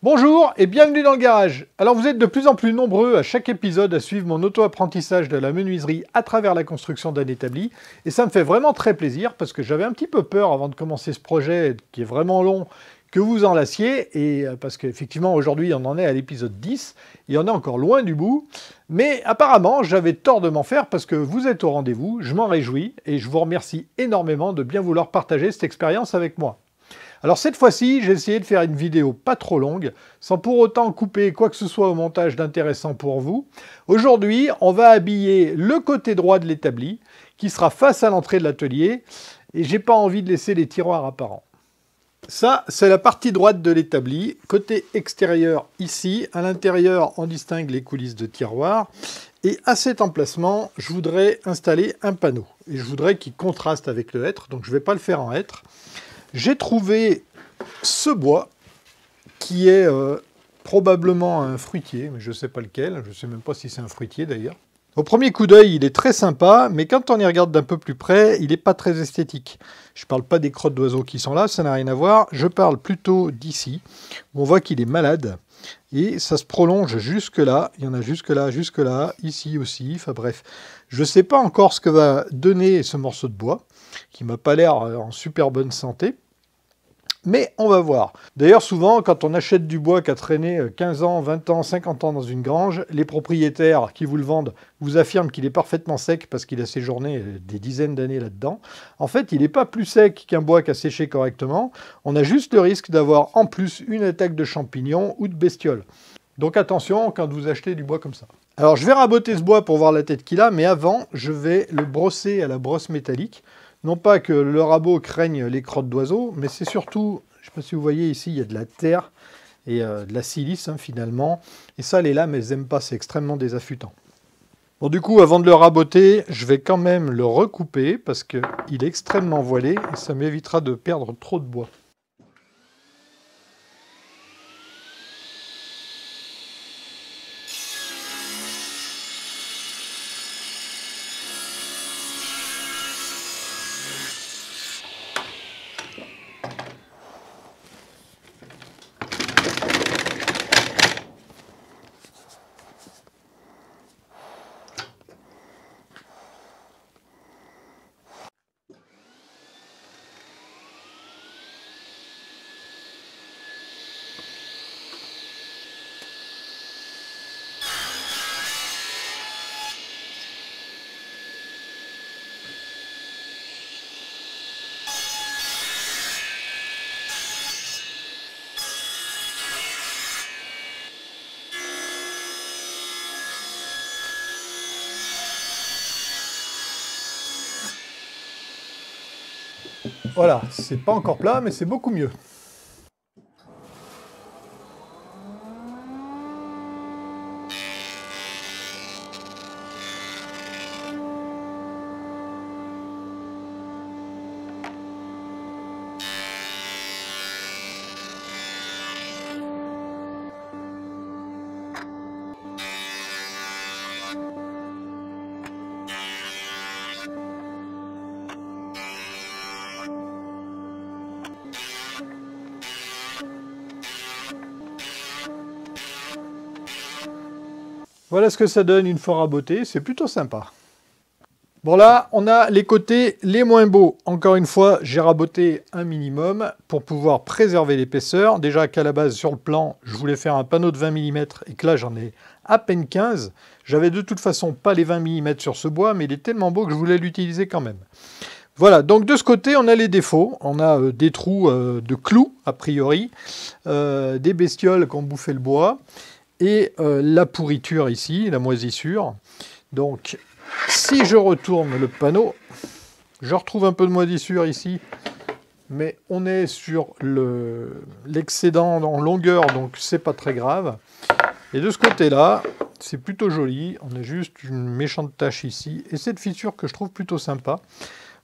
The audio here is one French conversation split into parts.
Bonjour et bienvenue dans le garage. Alors vous êtes de plus en plus nombreux à chaque épisode à suivre mon auto-apprentissage de la menuiserie à travers la construction d'un établi. Et ça me fait vraiment très plaisir parce que j'avais un petit peu peur avant de commencer ce projet qui est vraiment long que vous en lassiez. Et parce qu'effectivement aujourd'hui on en est à l'épisode 10 et on est encore loin du bout. Mais apparemment j'avais tort de m'en faire parce que vous êtes au rendez-vous, je m'en réjouis et je vous remercie énormément de bien vouloir partager cette expérience avec moi. Alors cette fois-ci, j'ai essayé de faire une vidéo pas trop longue, sans pour autant couper quoi que ce soit au montage d'intéressant pour vous. Aujourd'hui, on va habiller le côté droit de l'établi, qui sera face à l'entrée de l'atelier, et j'ai pas envie de laisser les tiroirs apparents. Ça, c'est la partie droite de l'établi, côté extérieur ici. À l'intérieur, on distingue les coulisses de tiroirs. Et à cet emplacement, je voudrais installer un panneau. Et je voudrais qu'il contraste avec le hêtre, donc je ne vais pas le faire en hêtre. J'ai trouvé ce bois qui est probablement un fruitier, mais je ne sais pas lequel, je ne sais même pas si c'est un fruitier d'ailleurs. Au premier coup d'œil, il est très sympa, mais quand on y regarde d'un peu plus près, il n'est pas très esthétique. Je ne parle pas des crottes d'oiseaux qui sont là, ça n'a rien à voir, je parle plutôt d'ici, où on voit qu'il est malade, et ça se prolonge jusque là, il y en a jusque là, ici aussi, enfin bref. Je ne sais pas encore ce que va donner ce morceau de bois, qui m'a pas l'air en super bonne santé. Mais on va voir. D'ailleurs, souvent, quand on achète du bois qui a traîné 15 ans, 20 ans, 50 ans dans une grange, les propriétaires qui vous le vendent vous affirment qu'il est parfaitement sec parce qu'il a séjourné des dizaines d'années là-dedans. En fait, il n'est pas plus sec qu'un bois qui a séché correctement. On a juste le risque d'avoir en plus une attaque de champignons ou de bestioles. Donc attention quand vous achetez du bois comme ça. Alors, je vais raboter ce bois pour voir la tête qu'il a, mais avant, je vais le brosser à la brosse métallique. Non pas que le rabot craigne les crottes d'oiseaux, mais c'est surtout, je ne sais pas si vous voyez ici, il y a de la terre et de la silice finalement. Et ça, les lames, elles n'aiment pas, c'est extrêmement désaffûtant. Bon, du coup, avant de le raboter, je vais quand même le recouper parce qu'il est extrêmement voilé et ça m'évitera de perdre trop de bois. Voilà, c'est pas encore plat, mais c'est beaucoup mieux. Voilà ce que ça donne une fois raboté, c'est plutôt sympa. Bon là, on a les côtés les moins beaux. Encore une fois, j'ai raboté un minimum pour pouvoir préserver l'épaisseur. Déjà qu'à la base, sur le plan, je voulais faire un panneau de 20 mm et que là, j'en ai à peine 15. J'avais de toute façon pas les 20 mm sur ce bois, mais il est tellement beau que je voulais l'utiliser quand même. Voilà, donc de ce côté, on a les défauts. On a des trous de clous, a priori, des bestioles qui ont bouffé le bois, et la pourriture ici, la moisissure. Donc, si je retourne le panneau, je retrouve un peu de moisissure ici, mais on est sur l'excédent en longueur, donc c'est pas très grave. Et de ce côté-là, c'est plutôt joli. On a juste une méchante tache ici, et cette fissure que je trouve plutôt sympa.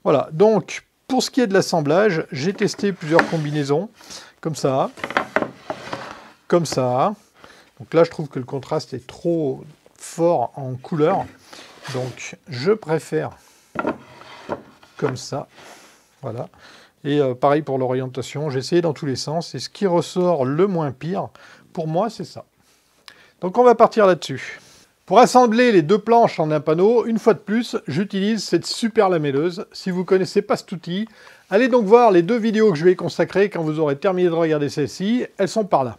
Voilà, donc pour ce qui est de l'assemblage, j'ai testé plusieurs combinaisons, comme ça. Donc là, je trouve que le contraste est trop fort en couleur. Donc, je préfère comme ça. Voilà. Et pareil pour l'orientation, j'ai essayé dans tous les sens. Et ce qui ressort le moins pire, pour moi, c'est ça. Donc on va partir là-dessus. Pour assembler les deux planches en un panneau, une fois de plus, j'utilise cette super lamelleuse. Si vous ne connaissez pas cet outil, allez donc voir les deux vidéos que je vais y consacrer quand vous aurez terminé de regarder celle-ci. Elles sont par là.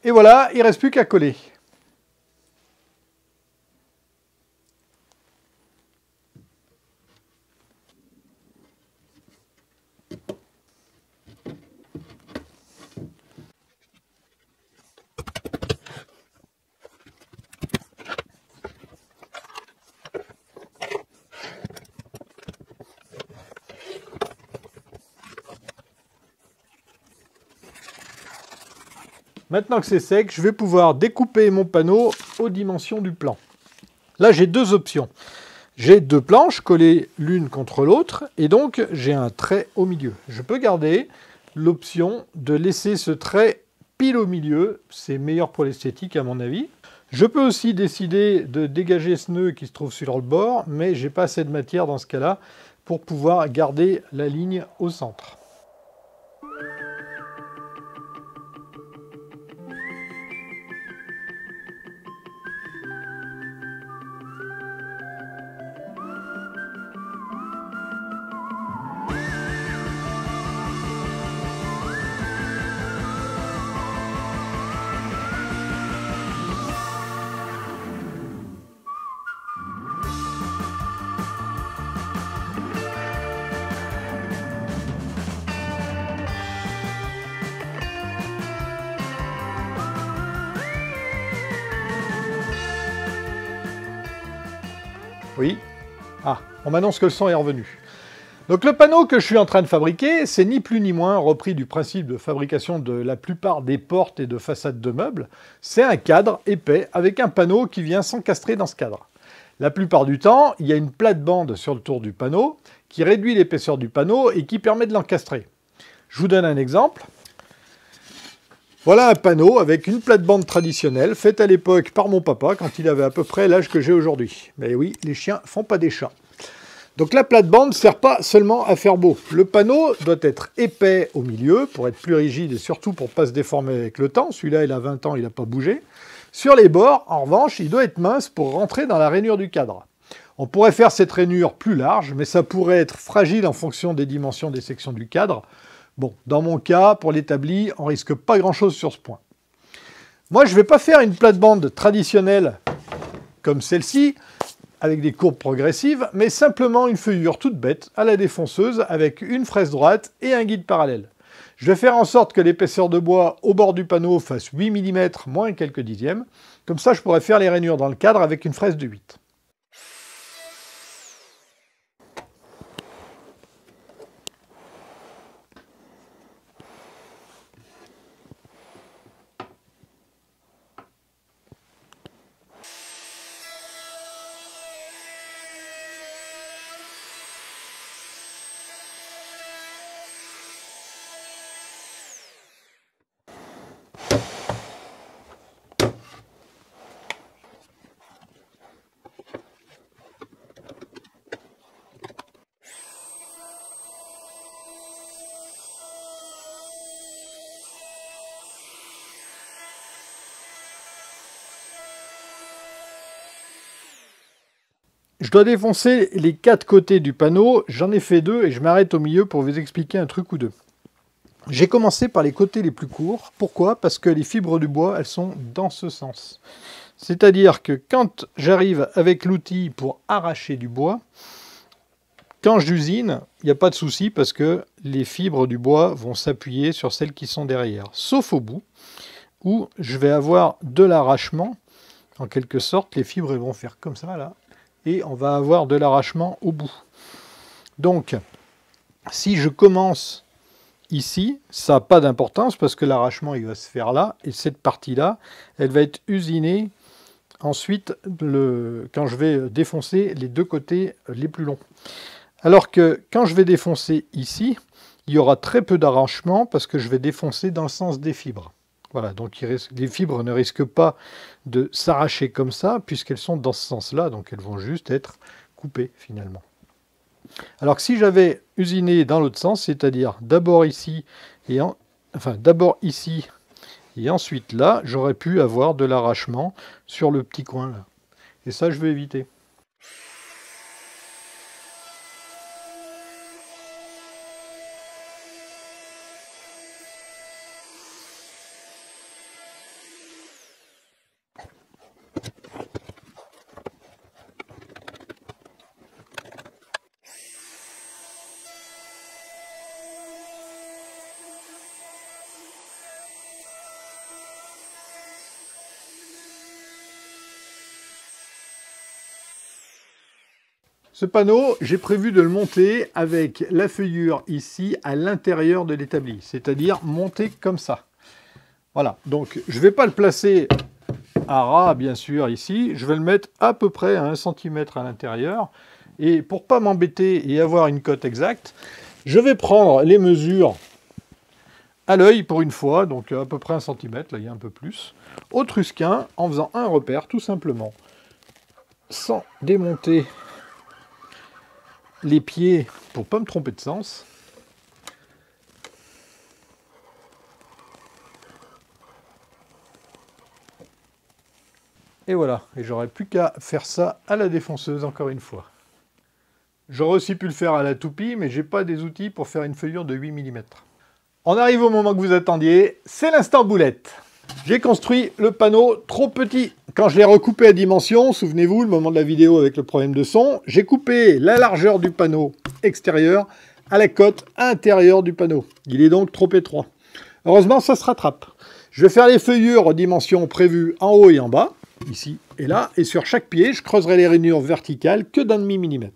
Et voilà, il ne reste plus qu'à coller. Maintenant que c'est sec, je vais pouvoir découper mon panneau aux dimensions du plan. Là, j'ai deux options. J'ai deux planches collées l'une contre l'autre, et donc j'ai un trait au milieu. Je peux garder l'option de laisser ce trait pile au milieu. C'est meilleur pour l'esthétique à mon avis. Je peux aussi décider de dégager ce nœud qui se trouve sur le bord, mais j'ai pas assez de matière dans ce cas-là pour pouvoir garder la ligne au centre. Oui. Ah, on m'annonce que le son est revenu. Donc le panneau que je suis en train de fabriquer, c'est ni plus ni moins repris du principe de fabrication de la plupart des portes et de façades de meubles. C'est un cadre épais avec un panneau qui vient s'encastrer dans ce cadre. La plupart du temps, il y a une plate-bande sur le tour du panneau qui réduit l'épaisseur du panneau et qui permet de l'encastrer. Je vous donne un exemple. Voilà un panneau avec une plate-bande traditionnelle, faite à l'époque par mon papa, quand il avait à peu près l'âge que j'ai aujourd'hui. Mais oui, les chiens font pas des chats. Donc la plate-bande ne sert pas seulement à faire beau. Le panneau doit être épais au milieu, pour être plus rigide et surtout pour ne pas se déformer avec le temps. Celui-là, il a 20 ans, il n'a pas bougé. Sur les bords, en revanche, il doit être mince pour rentrer dans la rainure du cadre. On pourrait faire cette rainure plus large, mais ça pourrait être fragile en fonction des dimensions des sections du cadre. Bon, dans mon cas, pour l'établi, on risque pas grand-chose sur ce point. Moi, je ne vais pas faire une plate-bande traditionnelle comme celle-ci, avec des courbes progressives, mais simplement une feuillure toute bête à la défonceuse avec une fraise droite et un guide parallèle. Je vais faire en sorte que l'épaisseur de bois au bord du panneau fasse 8 mm moins quelques dixièmes. Comme ça, je pourrais faire les rainures dans le cadre avec une fraise de 8. Je dois défoncer les 4 côtés du panneau, j'en ai fait 2 et je m'arrête au milieu pour vous expliquer un truc ou deux. J'ai commencé par les côtés les plus courts. Pourquoi? Parce que les fibres du bois, elles sont dans ce sens. C'est-à-dire que quand j'arrive avec l'outil pour arracher du bois, Quand j'usine, il n'y a pas de souci parce que les fibres du bois vont s'appuyer sur celles qui sont derrière, sauf au bout, où je vais avoir de l'arrachement. En quelque sorte, les fibres vont faire comme ça, là, et on va avoir de l'arrachement au bout. Donc, si je commence ici, ça n'a pas d'importance parce que l'arrachement, il va se faire là, et cette partie-là, elle va être usinée ensuite quand je vais défoncer les deux côtés les plus longs. Alors que quand je vais défoncer ici, il y aura très peu d'arrachement parce que je vais défoncer dans le sens des fibres. Voilà, donc les fibres ne risquent pas de s'arracher comme ça puisqu'elles sont dans ce sens-là, donc elles vont juste être coupées finalement. Alors que si j'avais usiné dans l'autre sens, c'est-à-dire d'abord ici et ensuite là, j'aurais pu avoir de l'arrachement sur le petit coin là. Et ça, je vais éviter. Ce panneau, j'ai prévu de le monter avec la feuillure ici à l'intérieur de l'établi, c'est-à-dire monter comme ça. Voilà, donc je ne vais pas le placer à ras, bien sûr, ici. Je vais le mettre à peu près à 1 cm à l'intérieur. Et pour ne pas m'embêter et avoir une cote exacte, je vais prendre les mesures à l'œil pour une fois, donc à peu près 1 cm, là il y a un peu plus, au trusquin, en faisant un repère, tout simplement, sans démonter les pieds pour pas me tromper de sens. Et voilà, et j'aurais plus qu'à faire ça à la défonceuse encore une fois. J'aurais aussi pu le faire à la toupie, mais j'ai pas des outils pour faire une feuillure de 8 mm. On arrive au moment que vous attendiez, c'est l'instant boulette. J'ai construit le panneau trop petit. Quand je l'ai recoupé à dimension, souvenez-vous, le moment de la vidéo avec le problème de son, j'ai coupé la largeur du panneau extérieur à la cote intérieure du panneau. Il est donc trop étroit. Heureusement, ça se rattrape. Je vais faire les feuillures aux dimensions prévues en haut et en bas, ici et là, et sur chaque pied, je creuserai les rainures verticales que d'1,5 mm.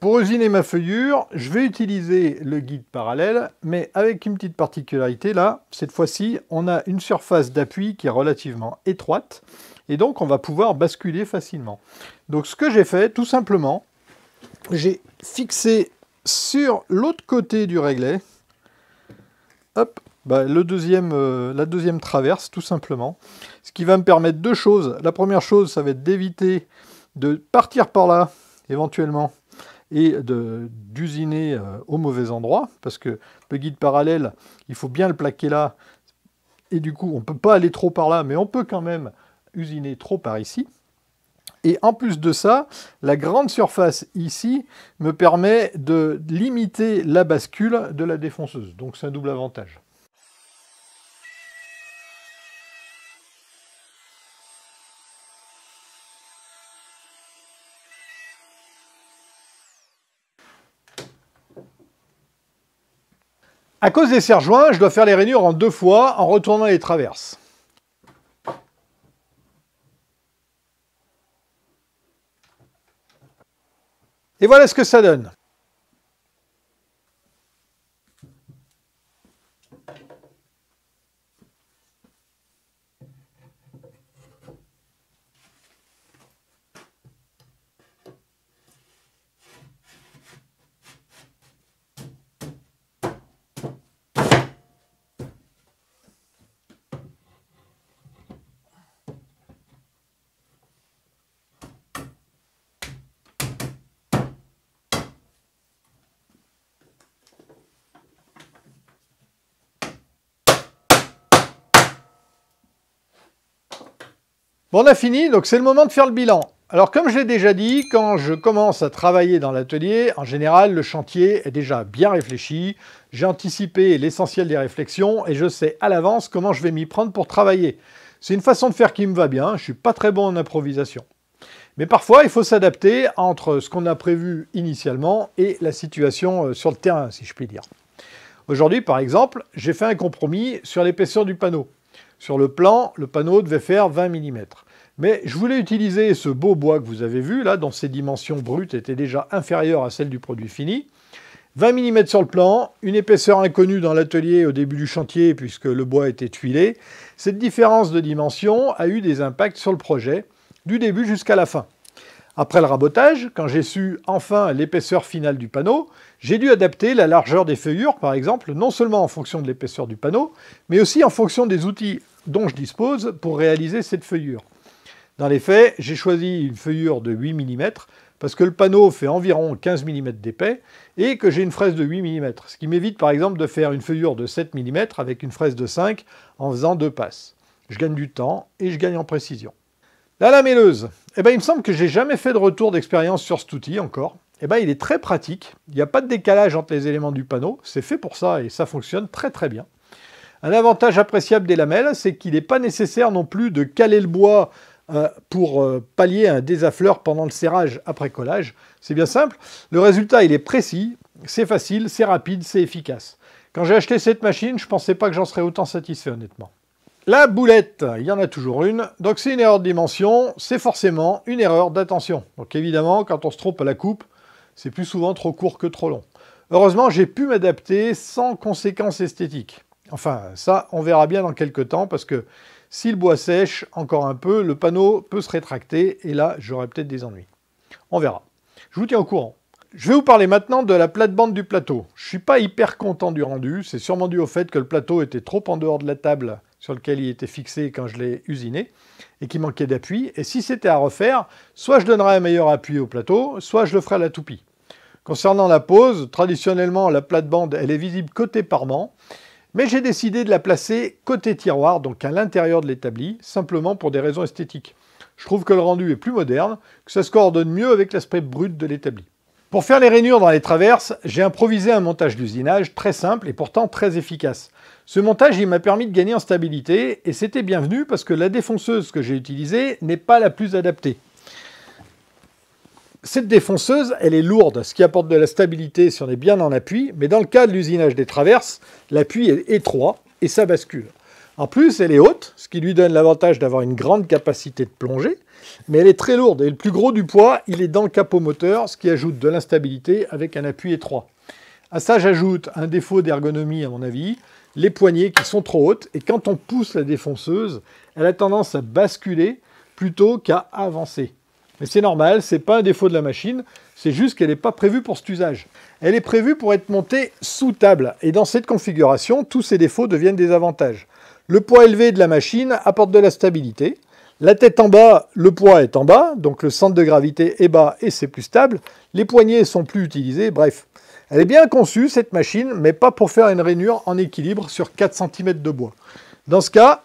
Pour usiner ma feuillure, je vais utiliser le guide parallèle, mais avec une petite particularité là, cette fois-ci, on a une surface d'appui qui est relativement étroite, et donc on va pouvoir basculer facilement. Donc ce que j'ai fait, tout simplement, j'ai fixé sur l'autre côté du réglet, hop, la deuxième traverse, tout simplement, ce qui va me permettre deux choses. La première chose, ça va être d'éviter de partir par là, éventuellement, et d'usiner au mauvais endroit, parce que le guide parallèle, il faut bien le plaquer là, et du coup, on ne peut pas aller trop par là, mais on peut quand même usiner trop par ici. Et en plus de ça, la grande surface ici me permet de limiter la bascule de la défonceuse, donc c'est un double avantage. À cause des serre-joints, je dois faire les rainures en 2 fois en retournant les traverses. Et voilà ce que ça donne. Bon, on a fini, donc c'est le moment de faire le bilan. Alors comme je l'ai déjà dit, quand je commence à travailler dans l'atelier, en général, le chantier est déjà bien réfléchi, j'ai anticipé l'essentiel des réflexions et je sais à l'avance comment je vais m'y prendre pour travailler. C'est une façon de faire qui me va bien, je ne suis pas très bon en improvisation. Mais parfois, il faut s'adapter entre ce qu'on a prévu initialement et la situation sur le terrain, si je puis dire. Aujourd'hui, par exemple, j'ai fait un compromis sur l'épaisseur du panneau. Sur le plan, le panneau devait faire 20 mm. Mais je voulais utiliser ce beau bois que vous avez vu, là, dont ses dimensions brutes étaient déjà inférieures à celles du produit fini. 20 mm sur le plan, une épaisseur inconnue dans l'atelier au début du chantier puisque le bois était tuilé. Cette différence de dimension a eu des impacts sur le projet, du début jusqu'à la fin. Après le rabotage, quand j'ai su enfin l'épaisseur finale du panneau, j'ai dû adapter la largeur des feuillures, par exemple, non seulement en fonction de l'épaisseur du panneau, mais aussi en fonction des outils dont je dispose pour réaliser cette feuillure. Dans les faits, j'ai choisi une feuillure de 8 mm, parce que le panneau fait environ 15 mm d'épais, et que j'ai une fraise de 8 mm, ce qui m'évite par exemple de faire une feuillure de 7 mm avec une fraise de 5 en faisant 2 passes. Je gagne du temps et je gagne en précision. La lamelleuse, il me semble que j'ai jamais fait de retour d'expérience sur cet outil encore. Il est très pratique, il n'y a pas de décalage entre les éléments du panneau, c'est fait pour ça et ça fonctionne très très bien. Un avantage appréciable des lamelles, c'est qu'il n'est pas nécessaire non plus de caler le bois pour pallier un désaffleur pendant le serrage après collage. C'est bien simple, le résultat il est précis, c'est facile, c'est rapide, c'est efficace. Quand j'ai acheté cette machine, je ne pensais pas que j'en serais autant satisfait honnêtement. La boulette, il y en a toujours une, donc c'est une erreur de dimension, c'est forcément une erreur d'attention. Donc évidemment, quand on se trompe à la coupe, c'est plus souvent trop court que trop long. Heureusement, j'ai pu m'adapter sans conséquences esthétiques. Enfin, ça, on verra bien dans quelques temps, parce que si le bois sèche encore un peu, le panneau peut se rétracter, et là, j'aurai peut-être des ennuis. On verra. Je vous tiens au courant. Je vais vous parler maintenant de la plate-bande du plateau. Je ne suis pas hyper content du rendu, c'est sûrement dû au fait que le plateau était trop en dehors de la table sur lequel il était fixé quand je l'ai usiné, et qu'il manquait d'appui. Et si c'était à refaire, soit je donnerais un meilleur appui au plateau, soit je le ferais à la toupie. Concernant la pose, traditionnellement, la plate-bande, elle est visible côté parement, mais j'ai décidé de la placer côté tiroir, donc à l'intérieur de l'établi, simplement pour des raisons esthétiques. Je trouve que le rendu est plus moderne, que ça se coordonne mieux avec l'aspect brut de l'établi. Pour faire les rainures dans les traverses, j'ai improvisé un montage d'usinage très simple et pourtant très efficace. Ce montage, il m'a permis de gagner en stabilité et c'était bienvenu parce que la défonceuse que j'ai utilisée n'est pas la plus adaptée. Cette défonceuse, elle est lourde, ce qui apporte de la stabilité si on est bien en appui, mais dans le cas de l'usinage des traverses, l'appui est étroit et ça bascule. En plus, elle est haute, ce qui lui donne l'avantage d'avoir une grande capacité de plongée, mais elle est très lourde et le plus gros du poids, il est dans le capot moteur, ce qui ajoute de l'instabilité avec un appui étroit. À ça, j'ajoute un défaut d'ergonomie à mon avis, les poignées qui sont trop hautes et quand on pousse la défonceuse, elle a tendance à basculer plutôt qu'à avancer. Mais c'est normal, c'est pas un défaut de la machine, c'est juste qu'elle n'est pas prévue pour cet usage. Elle est prévue pour être montée sous table et dans cette configuration, tous ces défauts deviennent des avantages. Le poids élevé de la machine apporte de la stabilité. La tête en bas, le poids est en bas, donc le centre de gravité est bas et c'est plus stable. Les poignées sont plus utilisées, bref. Elle est bien conçue, cette machine, mais pas pour faire une rainure en équilibre sur 4 cm de bois. Dans ce cas,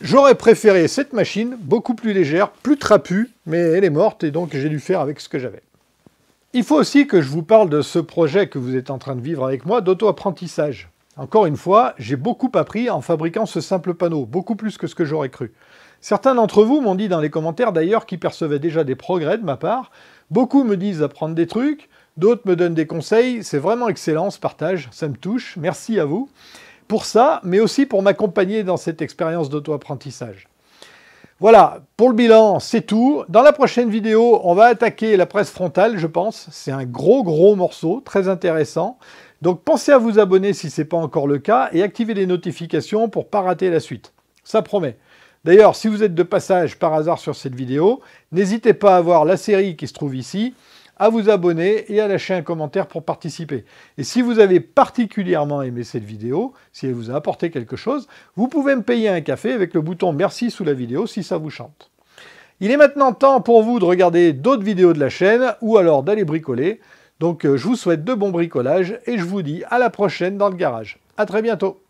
j'aurais préféré cette machine, beaucoup plus légère, plus trapue, mais elle est morte et donc j'ai dû faire avec ce que j'avais. Il faut aussi que je vous parle de ce projet que vous êtes en train de vivre avec moi d'auto-apprentissage. Encore une fois, j'ai beaucoup appris en fabriquant ce simple panneau, beaucoup plus que ce que j'aurais cru. Certains d'entre vous m'ont dit dans les commentaires d'ailleurs qu'ils percevaient déjà des progrès de ma part. Beaucoup me disent d'apprendre des trucs, d'autres me donnent des conseils. C'est vraiment excellent ce partage, ça me touche. Merci à vous pour ça, mais aussi pour m'accompagner dans cette expérience d'auto-apprentissage. Voilà, pour le bilan, c'est tout. Dans la prochaine vidéo, on va attaquer la presse frontale, je pense. C'est un gros morceau, très intéressant. Donc pensez à vous abonner si ce n'est pas encore le cas et activez les notifications pour ne pas rater la suite. Ça promet. D'ailleurs, si vous êtes de passage par hasard sur cette vidéo, n'hésitez pas à voir la série qui se trouve ici, à vous abonner et à lâcher un commentaire pour participer. Et si vous avez particulièrement aimé cette vidéo, si elle vous a apporté quelque chose, vous pouvez me payer un café avec le bouton merci sous la vidéo si ça vous chante. Il est maintenant temps pour vous de regarder d'autres vidéos de la chaîne ou alors d'aller bricoler. Donc je vous souhaite de bons bricolages et je vous dis à la prochaine dans le garage. À très bientôt.